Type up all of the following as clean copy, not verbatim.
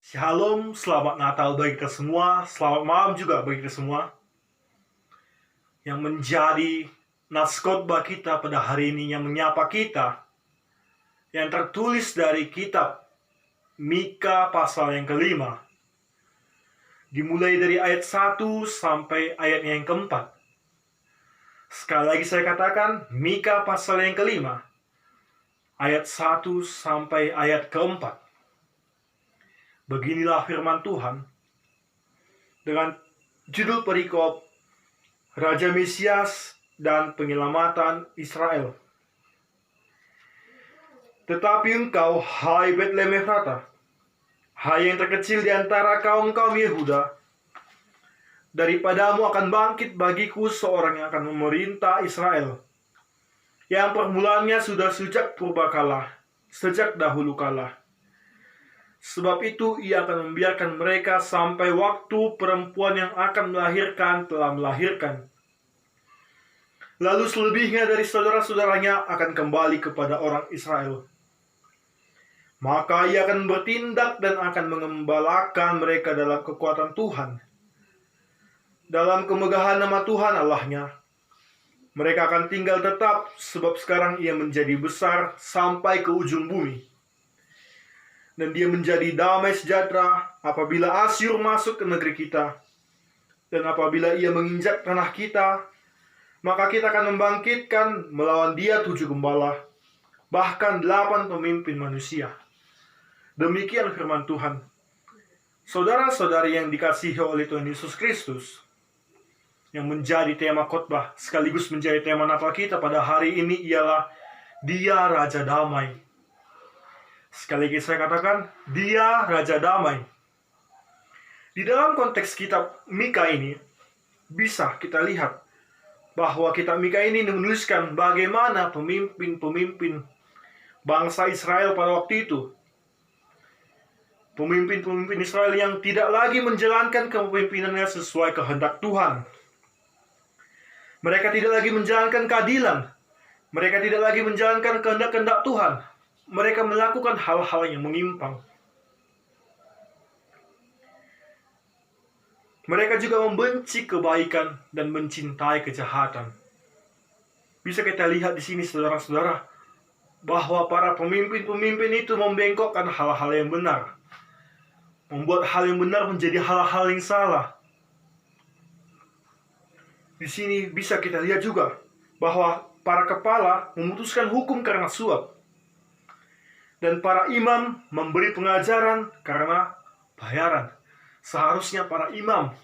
Shalom, selamat Natal bagi kita semua, selamat malam juga bagi kita semua. Yang menjadi nas khotbah kita pada hari ini, yang menyapa kita, yang tertulis dari kitab Mika pasal yang kelima, dimulai dari ayat 1 sampai ayatnya yang keempat. Sekali lagi saya katakan, Mika pasal yang kelima, ayat 1 sampai ayat keempat. Beginilah firman Tuhan dengan judul perikop Raja Mesias dan Penyelamatan Israel. Tetapi engkau, hai Betlehem Efrata, hai yang terkecil di antara kaum-kaum Yehuda, daripadamu akan bangkit bagiku seorang yang akan memerintah Israel, yang permulaannya sudah sejak purbakala, sejak dahulu kala. Sebab itu ia akan membiarkan mereka sampai waktu perempuan yang akan melahirkan telah melahirkan. Lalu selebihnya dari saudara-saudaranya akan kembali kepada orang Israel. Maka ia akan bertindak dan akan mengembalakan mereka dalam kekuatan Tuhan, dalam kemegahan nama Tuhan Allahnya. Mereka akan tinggal tetap, sebab sekarang ia menjadi besar sampai ke ujung bumi. Dan dia menjadi damai sejahtera apabila Asyur masuk ke negeri kita. Dan apabila ia menginjak tanah kita, maka kita akan membangkitkan melawan dia 7 gembala, bahkan 8 pemimpin manusia. Demikian firman Tuhan. Saudara-saudari yang dikasihi oleh Tuhan Yesus Kristus, yang menjadi tema khotbah sekaligus menjadi tema Natal kita pada hari ini ialah Dia Raja Damai. Sekali lagi saya katakan, Dia Raja Damai. Di dalam konteks kitab Mika ini, bisa kita lihat bahwa kitab Mika ini menuliskan bagaimana pemimpin-pemimpin bangsa Israel pada waktu itu, pemimpin-pemimpin Israel yang tidak lagi menjalankan kepemimpinannya sesuai kehendak Tuhan. Mereka tidak lagi menjalankan keadilan. Mereka tidak lagi menjalankan kehendak-kehendak Tuhan. Mereka melakukan hal-hal yang menyimpang. Mereka juga membenci kebaikan dan mencintai kejahatan. Bisa kita lihat di sini, saudara-saudara, bahwa para pemimpin-pemimpin itu membengkokkan hal-hal yang benar, membuat hal yang benar menjadi hal-hal yang salah. Di sini bisa kita lihat juga bahwa para kepala memutuskan hukum karena suap, dan para imam memberi pengajaran karena bayaran. Seharusnya para imam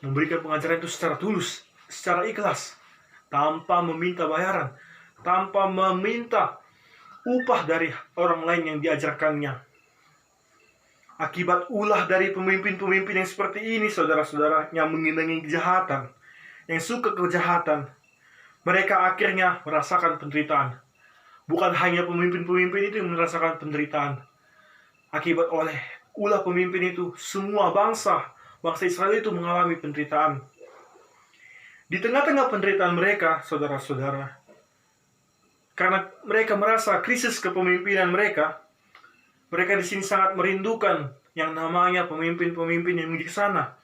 memberikan pengajaran itu secara tulus, secara ikhlas, tanpa meminta bayaran, tanpa meminta upah dari orang lain yang diajarkannya. Akibat ulah dari pemimpin-pemimpin yang seperti ini, saudara-saudara, yang mengiringi kejahatan, yang suka kejahatan, mereka akhirnya merasakan penderitaan. Bukan hanya pemimpin-pemimpin itu yang merasakan penderitaan. Akibat oleh ulah pemimpin itu, semua bangsa Israel itu mengalami penderitaan. Di tengah-tengah penderitaan mereka, saudara-saudara, karena mereka merasa krisis kepemimpinan mereka di sini sangat merindukan yang namanya pemimpin-pemimpin yang bijaksana,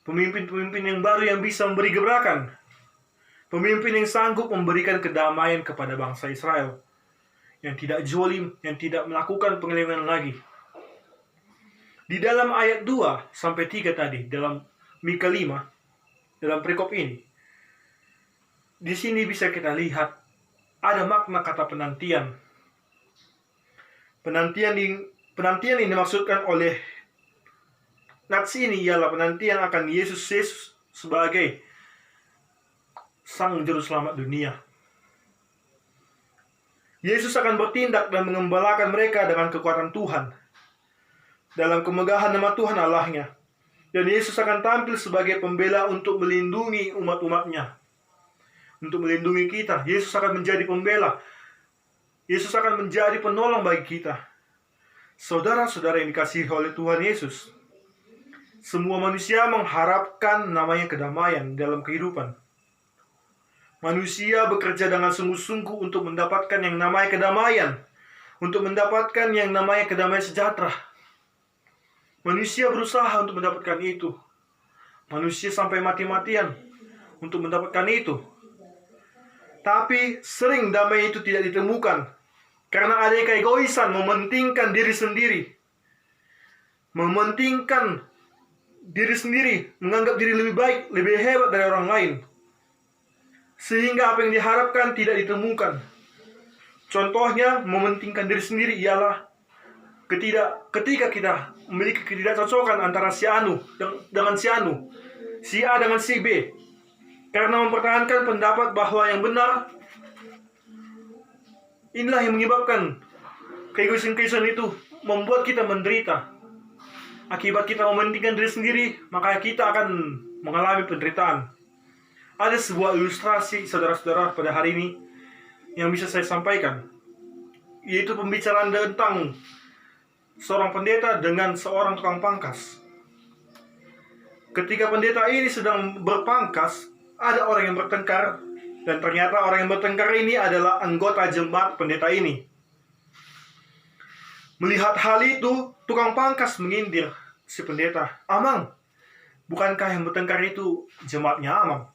pemimpin-pemimpin yang baru yang bisa memberi gebrakan, pemimpin yang sanggup memberikan kedamaian kepada bangsa Israel, yang tidak zalim, yang tidak melakukan penyelewengan lagi. Di dalam ayat 2 sampai 3 tadi, dalam Mika 5, dalam perikop ini, di sini bisa kita lihat ada makna kata penantian. Penantian yang dimaksudkan oleh nats ini ialah penantian akan Yesus sebagai Sang Juru Selamat dunia. Yesus akan bertindak dan mengembalakan mereka dengan kekuatan Tuhan, dalam kemegahan nama Tuhan Allahnya. Dan Yesus akan tampil sebagai pembela untuk melindungi umat-umatnya, untuk melindungi kita. Yesus akan menjadi pembela. Yesus akan menjadi penolong bagi kita. Saudara-saudara yang dikasihi oleh Tuhan Yesus, semua manusia mengharapkan namanya kedamaian dalam kehidupan. Manusia bekerja dengan sungguh-sungguh untuk mendapatkan yang namanya kedamaian, untuk mendapatkan yang namanya kedamaian sejahtera. Manusia berusaha untuk mendapatkan itu. Manusia sampai mati-matian untuk mendapatkan itu. Tapi sering damai itu tidak ditemukan karena ada keegoisan, mementingkan diri sendiri. Mementingkan diri sendiri, menganggap diri lebih baik, lebih hebat dari orang lain. Sehingga apa yang diharapkan tidak ditemukan. Contohnya, mementingkan diri sendiri ialah ketika kita memiliki ketidakcocokan antara si Anu dengan si Anu, si A dengan si B, karena mempertahankan pendapat bahwa yang benar, inilah yang menyebabkan keegoisan itu membuat kita menderita. Akibat kita mementingkan diri sendiri, maka kita akan mengalami penderitaan. Ada sebuah ilustrasi, saudara-saudara, pada hari ini yang bisa saya sampaikan, yaitu pembicaraan tentang seorang pendeta dengan seorang tukang pangkas. Ketika pendeta ini sedang berpangkas, ada orang yang bertengkar, dan ternyata orang yang bertengkar ini adalah anggota jemaat pendeta ini. Melihat hal itu, tukang pangkas mengindir si pendeta. "Amang, bukankah yang bertengkar itu jemaatnya Amang?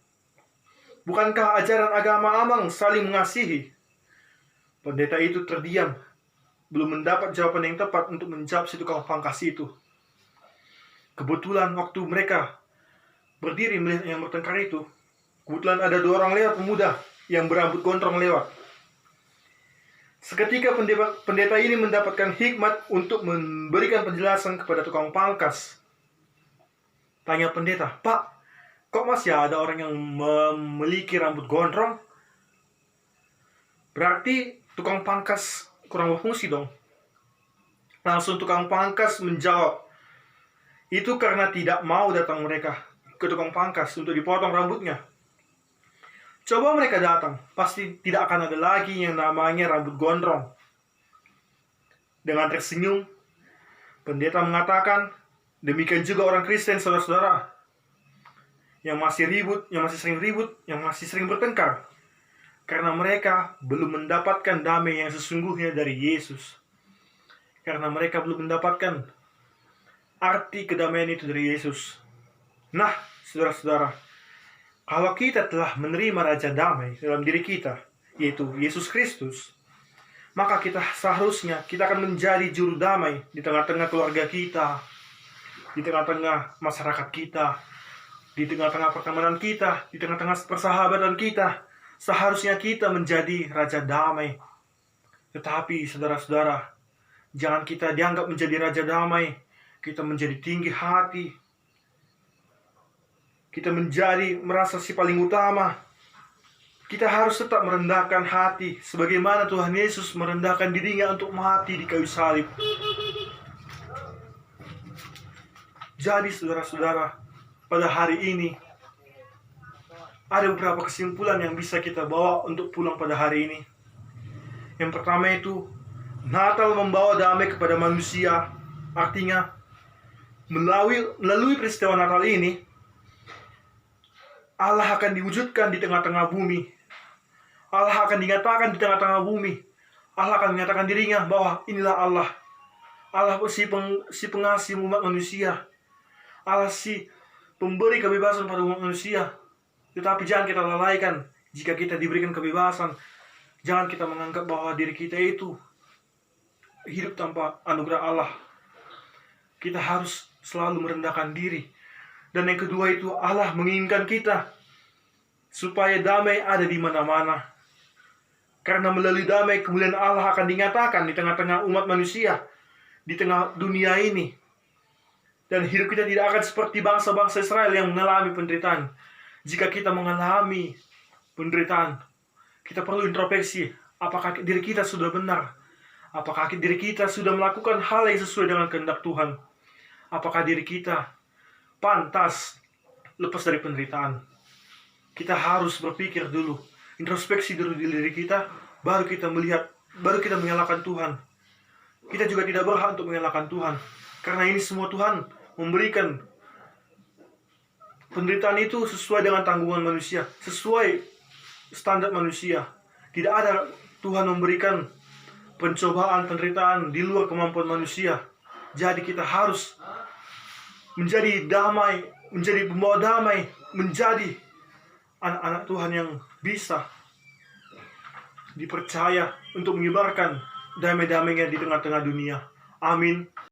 Bukankah ajaran agama Amang saling mengasihi?" Pendeta itu terdiam, belum mendapat jawaban yang tepat untuk menjawab si tukang pangkas itu. Kebetulan waktu mereka berdiri melihat yang bertengkar itu, kebetulan ada 2 orang lewat pemuda yang berambut gondrong lewat. Seketika pendeta ini mendapatkan hikmat untuk memberikan penjelasan kepada tukang pangkas. Tanya pendeta, "Pak, kok masih ada orang yang memiliki rambut gondrong? Berarti tukang pangkas kurang berfungsi dong." Langsung tukang pangkas menjawab, "Itu karena tidak mau datang mereka ke tukang pangkas untuk dipotong rambutnya. Coba mereka datang, pasti tidak akan ada lagi yang namanya rambut gondrong." Dengan tersenyum, pendeta mengatakan, demikian juga orang Kristen, saudara-saudara, yang masih sering bertengkar, karena mereka belum mendapatkan damai yang sesungguhnya dari Yesus. Karena mereka belum mendapatkan arti kedamaian itu dari Yesus. Nah, saudara-saudara, kalau kita telah menerima Raja Damai dalam diri kita, yaitu Yesus Kristus, maka kita akan menjadi juru damai di tengah-tengah keluarga kita, di tengah-tengah masyarakat kita, di tengah-tengah pertemanan kita, di tengah-tengah persahabatan kita. Seharusnya kita menjadi Raja Damai. Tetapi saudara-saudara, jangan kita dianggap menjadi Raja Damai. Kita menjadi tinggi hati, kita menjadi merasa si paling utama. Kita harus tetap merendahkan hati, sebagaimana Tuhan Yesus merendahkan dirinya untuk mati di kayu salib. Jadi saudara-saudara, pada hari ini ada beberapa kesimpulan yang bisa kita bawa untuk pulang pada hari ini. Yang pertama itu, Natal membawa damai kepada manusia. Artinya, melalui peristiwa Natal ini, Allah akan diwujudkan di tengah-tengah bumi. Allah akan dinyatakan di tengah-tengah bumi. Allah akan menyatakan dirinya bahwa inilah Allah. Allah si pengasih umat manusia. Allah si pemberi kebebasan pada umat manusia. Tetapi jangan kita lalaikan jika kita diberikan kebebasan. Jangan kita menganggap bahwa diri kita itu hidup tanpa anugerah Allah. Kita harus selalu merendahkan diri. Dan yang kedua itu, Allah menginginkan kita supaya damai ada di mana-mana. Karena melalui damai, kemuliaan Allah akan dinyatakan di tengah-tengah umat manusia, di tengah dunia ini. Dan hidup kita tidak akan seperti bangsa-bangsa Israel yang mengalami penderitaan. Jika kita mengalami penderitaan, kita perlu introspeksi. Apakah diri kita sudah benar? Apakah diri kita sudah melakukan hal yang sesuai dengan kehendak Tuhan? Apakah diri kita pantas lepas dari penderitaan? Kita harus berpikir dulu, introspeksi dulu di diri kita, baru kita menyalahkan Tuhan. Kita juga tidak berhak untuk menyalahkan Tuhan, karena ini semua Tuhan memberikan penderitaan itu sesuai dengan tanggungan manusia, sesuai standar manusia. Tidak ada Tuhan memberikan pencobaan, penderitaan di luar kemampuan manusia. Jadi kita harus menjadi damai, menjadi pembawa damai, menjadi anak-anak Tuhan yang bisa dipercaya untuk menyebarkan damai-damainya di tengah-tengah dunia. Amin.